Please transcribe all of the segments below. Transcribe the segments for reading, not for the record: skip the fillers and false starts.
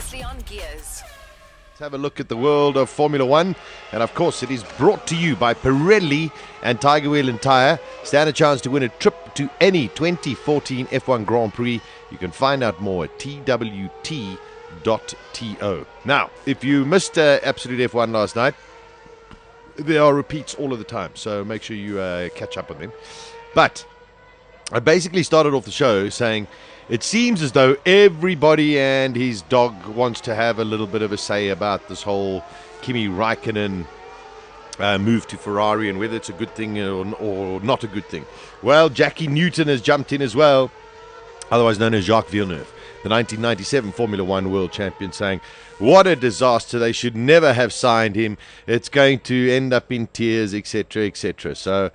Previously on Gears. Let's have a look at the world of Formula One. And of course, it is brought to you by Pirelli and Tyre. Stand a chance to win a trip to any 2014 F1 Grand Prix. You can find out more at twt.to. Now, if you missed Absolute F1 last night, there are repeats all of the time, so make sure you catch up on them. But I basically started off the show saying it seems as though everybody and his dog wants to have a little bit of a say about this whole Kimi Raikkonen move to Ferrari and whether it's a good thing or not a good thing. Well, Jackie Newton has jumped in as well, otherwise known as Jacques Villeneuve, the 1997 Formula One world champion, saying, what a disaster, they should never have signed him, it's going to end up in tears, etc., etc. So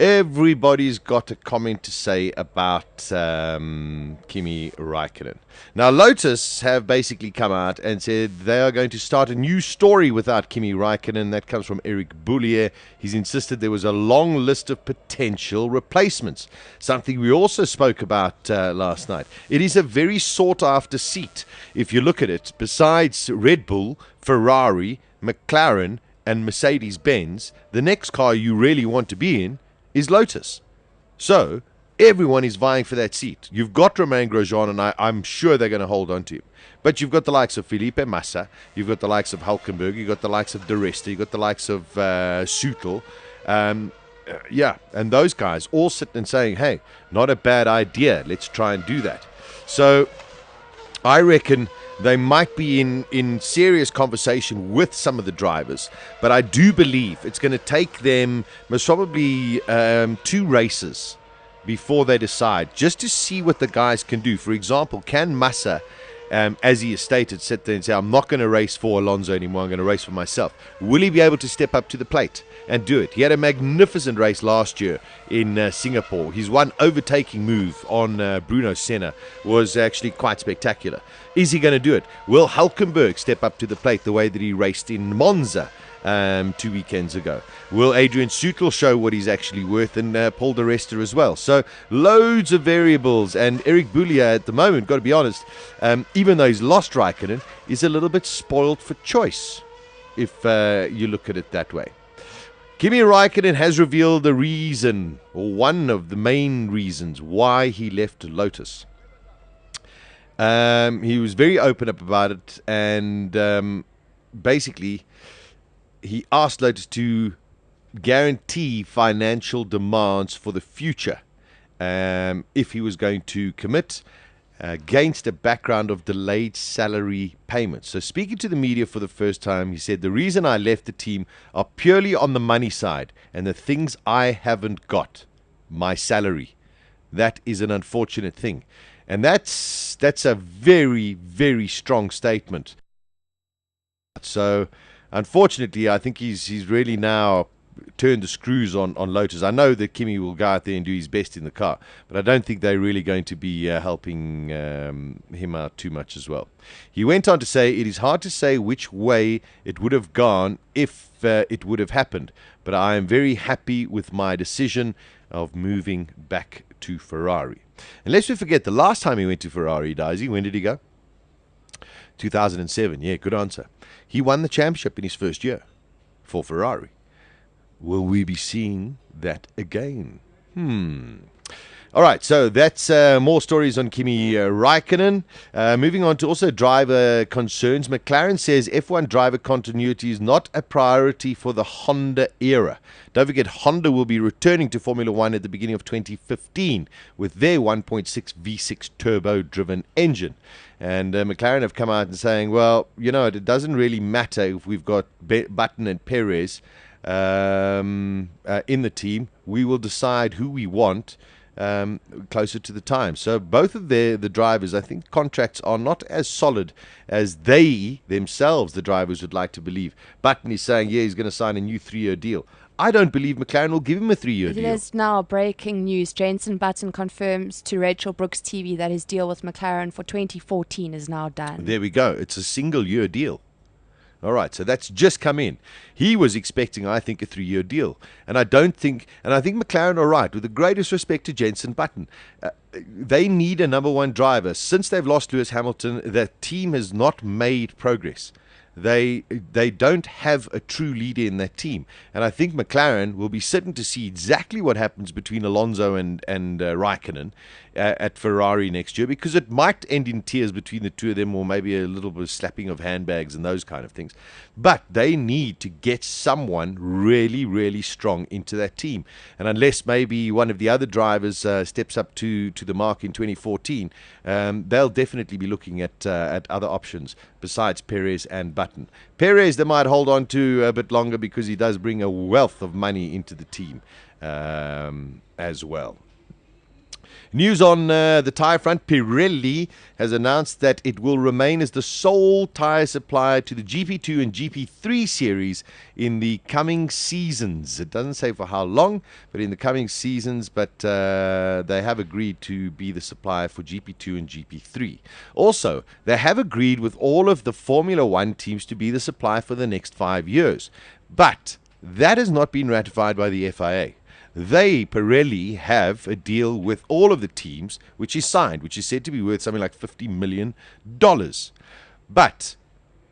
everybody's got a comment to say about Kimi Raikkonen. Now, Lotus have basically come out and said they are going to start a new story without Kimi Raikkonen. That comes from Eric Boulier. He's insisted there was a long list of potential replacements, something we also spoke about last night. It is a very sought-after seat. If you look at it, besides Red Bull, Ferrari, McLaren, and Mercedes-Benz, the next car you really want to be in is Lotus. So everyone is vying for that seat. You've got Romain Grosjean, and I'm sure they're going to hold on to him. But you've got the likes of Felipe Massa, you've got the likes of Hulkenberg, you've got the likes of De Resta, you've got the likes of Sutil. And those guys all sitting and saying, hey, not a bad idea, let's try and do that. So I reckon they might be in serious conversation with some of the drivers, but I do believe it's going to take them most probably 2 races before they decide, just to see what the guys can do. For example, can Massa, as he has stated, sit there and say, I'm not going to race for Alonso anymore, I'm going to race for myself? Will he be able to step up to the plate and do it? He had a magnificent race last year in Singapore. His one overtaking move on Bruno Senna was actually quite spectacular. Is he going to do it? Will Hulkenberg step up to the plate the way that he raced in Monza 2 weekends ago? Will Adrian Sutil show what he's actually worth, and Paul De Resta as well? So loads of variables, and Eric Boulier at the moment, got to be honest, even though he's lost Raikkonen, is a little bit spoiled for choice, if you look at it that way. Kimi Raikkonen has revealed the reason, or one of the main reasons, why he left Lotus. He was very open up about it, and basically he asked Lotus to guarantee financial demands for the future if he was going to commit, against a background of delayed salary payments. So speaking to the media for the first time, he said, the reason I left the team are purely on the money side and the things I haven't got, my salary. That is an unfortunate thing. And that's a very, very strong statement. So unfortunately, I think he's really now turned the screws on Lotus. I know that Kimi will go out there and do his best in the car, but I don't think they're really going to be helping him out too much as well. He went on to say, it is hard to say which way it would have gone if it would have happened, but I am very happy with my decision of moving back to Ferrari. And lest we forget, the last time he went to Ferrari, Daisy, when did he go? 2007. Yeah, good answer. He won the championship in his first year for Ferrari. Will we be seeing that again? All right, so that's more stories on Kimi Raikkonen. Moving on to also driver concerns. McLaren says F1 driver continuity is not a priority for the Honda era. Don't forget, Honda will be returning to Formula One at the beginning of 2015 with their 1.6 V6 turbo-driven engine. And McLaren have come out and saying, well, you know, it doesn't really matter if we've got Button and Perez in the team. We will decide who we want closer to the time. So both of the drivers, I think contracts are not as solid as they themselves, the drivers, would like to believe. Button is saying, yeah, he's going to sign a new 3-year deal. I don't believe McLaren will give him a 3-year deal. There's now breaking news. Jenson Button confirms to Rachel Brooks TV that his deal with McLaren for 2014 is now done. There we go. It's a single-year deal. All right, so that's just come in. He was expecting, I think, a 3-year deal. And I think McLaren are right. With the greatest respect to Jenson Button, they need a number one driver. Since they've lost Lewis Hamilton, the team has not made progress. They don't have a true leader in that team. And I think McLaren will be sitting to see exactly what happens between Alonso and Raikkonen at Ferrari next year, because it might end in tears between the two of them, or maybe a little bit of slapping of handbags and those kind of things. But they need to get someone really, really strong into that team. And unless maybe one of the other drivers steps up to the mark in 2014, they'll definitely be looking at other options besides Perez and Button. Perez, they might hold on to a bit longer because he does bring a wealth of money into the team as well. News on the tyre front. Pirelli has announced that it will remain as the sole tyre supplier to the GP2 and GP3 series in the coming seasons. It doesn't say for how long, but in the coming seasons. But they have agreed to be the supplier for GP2 and GP3. Also, they have agreed with all of the Formula One teams to be the supplier for the next 5 years. But that has not been ratified by the FIA. They, Pirelli, have a deal with all of the teams, which is signed, which is said to be worth something like $50 million. But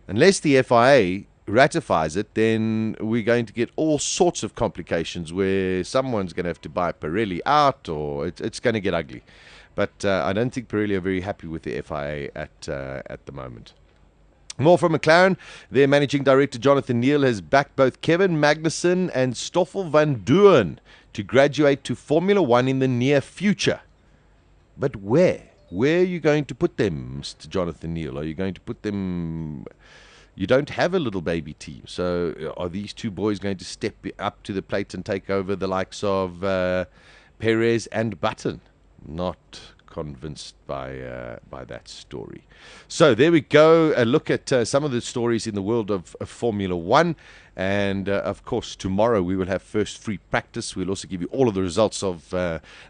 unless the FIA ratifies it, then we're going to get all sorts of complications where someone's going to have to buy Pirelli out, or it's going to get ugly. But I don't think Pirelli are very happy with the FIA at the moment. More from McLaren. Their managing director, Jonathan Neal, has backed both Kevin Magnussen and Stoffel van Duren to graduate to Formula One in the near future. But where? Where are you going to put them, Mr. Jonathan Neal? Are you going to put them... You don't have a little baby team. So are these two boys going to step up to the plate and take over the likes of Perez and Button? Not convinced by that story. So there we go. A look at some of the stories in the world of Formula One. And of course, tomorrow we will have first free practice. We'll also give you all of the results of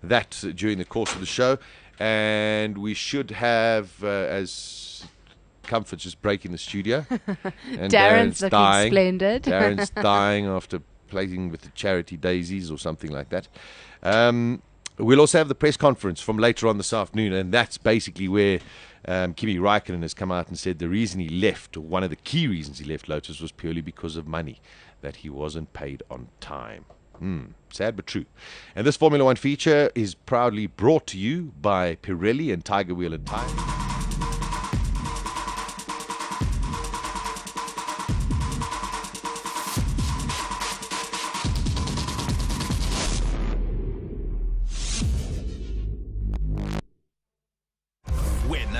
that during the course of the show. And we should have, as Comfort's just breaking the studio. And Darren's looking dying. splendid. Darren's dying after playing with the charity daisies or something like that. We'll also have the press conference from later on this afternoon, and that's basically where Kimi Raikkonen has come out and said the reason he left, or one of the key reasons he left Lotus, was purely because of money, that he wasn't paid on time. Sad but true. And this Formula One feature is proudly brought to you by Pirelli and Tiger Wheel and Tyre.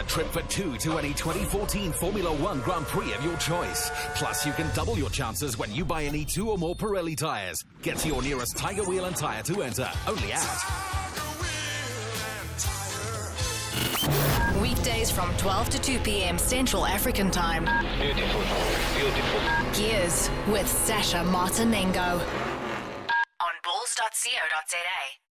Trip for two to any 2014 Formula One Grand Prix of your choice. Plus, you can double your chances when you buy any 2 or more Pirelli tyres. Get to your nearest Tiger Wheel and Tyre to enter. Only at weekdays from 12 to 2 p.m. Central African Time. Beautiful, beautiful. Gears with Sasha Martinengo on bulls.co.za.